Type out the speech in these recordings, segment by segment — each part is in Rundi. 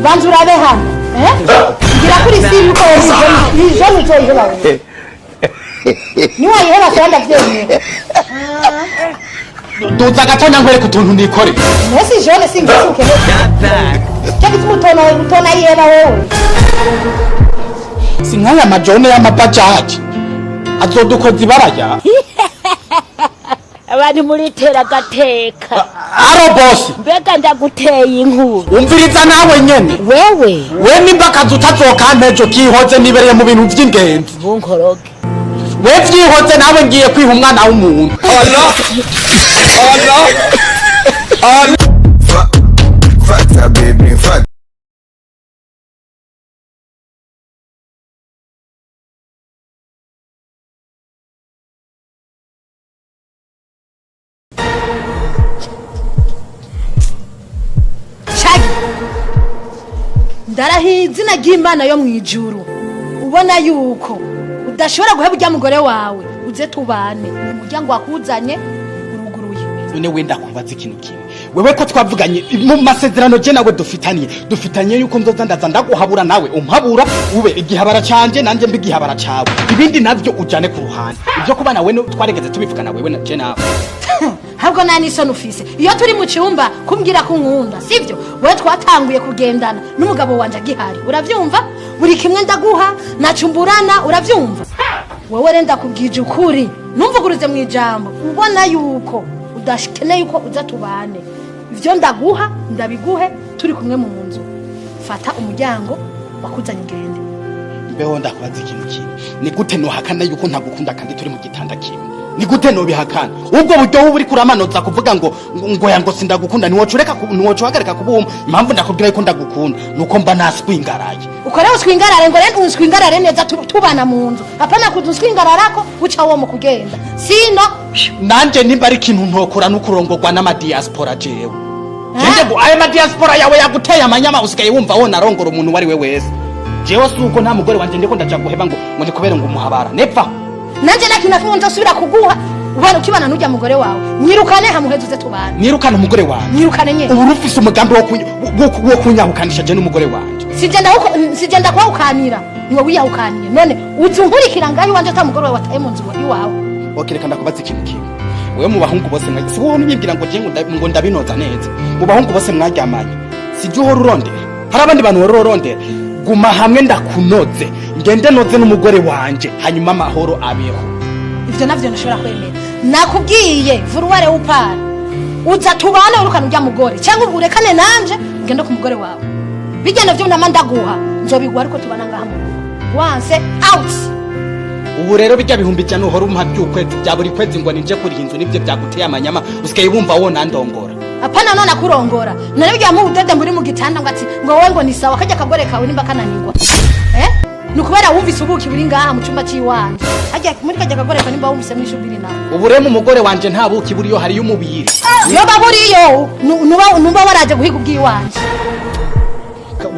banza urabe hano ngira kuri siri uko ijoni uzoyiheba wewe niwayiheba kandi avyemeye duza gatonya nkwereka utuntu nikore nesi ijoni singisuke cyangwa utona yiheba wewe sinkaya majone y'amabajaji azodukoza ibaraya abandi muri tera gateka aro boss mbega ndaguteye inkuru umviriza nawe nyene we nimba akazi utazokantejo kihoze nibereye mu bintu vy'ingenzi bunkoroge we vyihoze nawe ngiye kwiha umwana w'umuntu Fata baby fata ndarahiye izina ry'Imana yo mwijuru ubona yuko udashobora guheba ujya mugore wawe uze tubane umuryango wakuzanye uruguruye none wenda kubaza ikintu kimwe wewe ko twavuganye mu masezerano je nawe dufitanye yuko nzoza ndaza ndaguhabura nawe umpabura ube igihabara canje nanje mbigihabara cawe ibindi navyo ujane ku ruhande ibyo kubana we twaregeze tubivugana wewe na je nawe habwo nani sonu ufise iyo turi mu cyumba kumbwira ko nkunda sivyo we twatanguye kugendana n'umugabo wanje agihari uravyumva buri kimwe ndaguha nacumburana uravyumva wowe renda kubwije ukuri numvuguruze mu ijambo ubona yuko udashikeneye yuko uza tubane ivyo ndaguha ndabiguhe turi kumwe mu nzu fata umuryango wakuzanye ngende mbeho ndakubaza ikintu kimwe ni gute nohakana yuko ntagukunda kandi turi mu gitanda kimwe ni gute no bihakana ubwo buryo uri kuramanoza kuvuga ngo yango sindagukunda niwocuhagarika kubuma impamvu ndakubwira yuko ndagukunda nuko mba naswingaraye ukore uswingarare ngo rero uswingarare neza tubana mu nzu apana kuduswingararako uca wo mu kugenda sino nanje nimba ari ikintu ntokora n'ukurongorwa n'amadiaspora jewe ngo ayo madiaspora yawe yaguteye amanyama usigaye wumva wona arongora umuntu wari we wese jewe suko nta mugore wanje ndiko ndaja guheba ngo ndikubere ngo umuhabara nepfa nanje nakinafo nzosubira kuguha ubana ukibana n'ujya mugore wawe nyirukane hamuhezuze tubana nyirukane umugore wawe nyirukane nyene ubu rufise umugambi wo kunyahukanisha je n'umugore wanje sijenda kuwukanira niwe wiyahukaniye none uzunkurikira ngaho wanje ta mugore wawe wataye mu nzu iwawe okereka ndakubaza ikintu kimwe wewe mu bahungu bose mwaje si wowe unyibwira ngo je ngo ndabinoza neza mu bahungu bose mwaryamanye sije uhora urondera hari abandi bantu urondera guma hamwe ndakunoze ngende noze n'umugore wanje hanyuma amahoro abeho ivyo navyo nashobora kwemera nakubwiye vuruware upara uza tubane urukana ujya mugore cyangwa urekane nanje ngende ku mugore wawe bijya navyo namandaguha nzobigwa ariko tubana ngaha mu once out ubu rero bijya bihumbi cyane uhora umpa by'ukwezi bya buri kwezi ngo nije kuri inzu nibyo byaguteye amanyama usikaye bumva wona ndongora apana none akurongora none bijya mu udede muri mu gitanda ngo ati ngo wowe ngo ni sawa kajya kagore kawe nimba kananirwa nukubera wumvise ubuki buri ngaha mu cyumba cy'iwanje hajya muri kajya kagore kawe nimba wumvise mwishubiri nawe ubu rero umugore wanje nta buki buriyo hari y'umubiri yo baburiyo nuba waraje guhiga ubwiwanje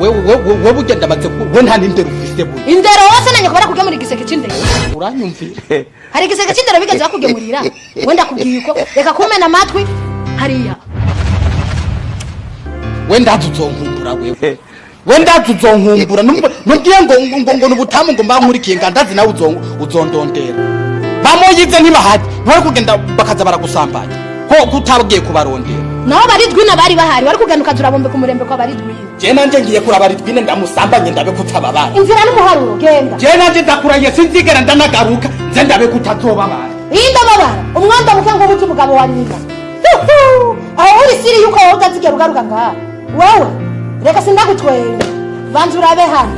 wewe ugenda batse we nta n'indero ufise buri indero wose nanye kubera kugemura igiseke c'indero uranyumvire hari igiseke c'indero bigeze bakugemurira wenda kubwiye uko reka kumena amatwi hariya wenda tuzonkumbura wenda tuzonkumbura nubwiye ngo nubutamu ngo mbankurikiye ngandazi nawe uzondondera bamoyize ntibahari ntwari kugenda bakaza baragusambanya ko kutabwiye kubarondera naho baridwina bari bahari bari kuganuka turabombe ku murembe kwa baridwina je nanje ngiye kurabaridwine ndamusambanye ndabe kutababara inzira n'umuharuro genda je nanje ndakuraye sinzigera ndanagaruka nze ndabe kutazobabara inda babara umwanda muke ngo buti umugabo wa nyina aho uri siri yuko wowe utazigera ugaruka ngaha wewe reka sindagutwenga banza urabe hano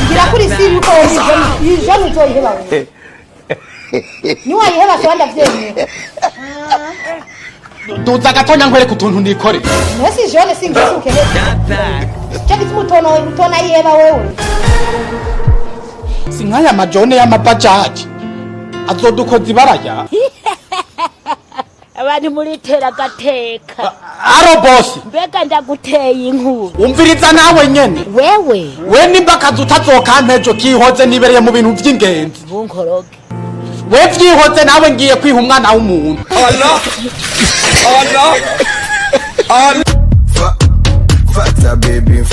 ngira kuri siri yuko ijoni uzoyiheba wewe niwayiheba soba ndavyemeye duza gatonya nkwereka utuntu nikore nesi ijoni singisuke cyangwa utona yiheba wewe sinkaya majone y'amabajaji azodukoza ibaraya abandi muri tera gateka aro boss mbega ndaguteye inkuru umviriza nawe nyene we nimba akazi utazokantejo kihoze nibereye mu bintu vy'ingenzi bunkoroge we vyihoze nawe ngiye kwiha umwana w'umuntu Fata baby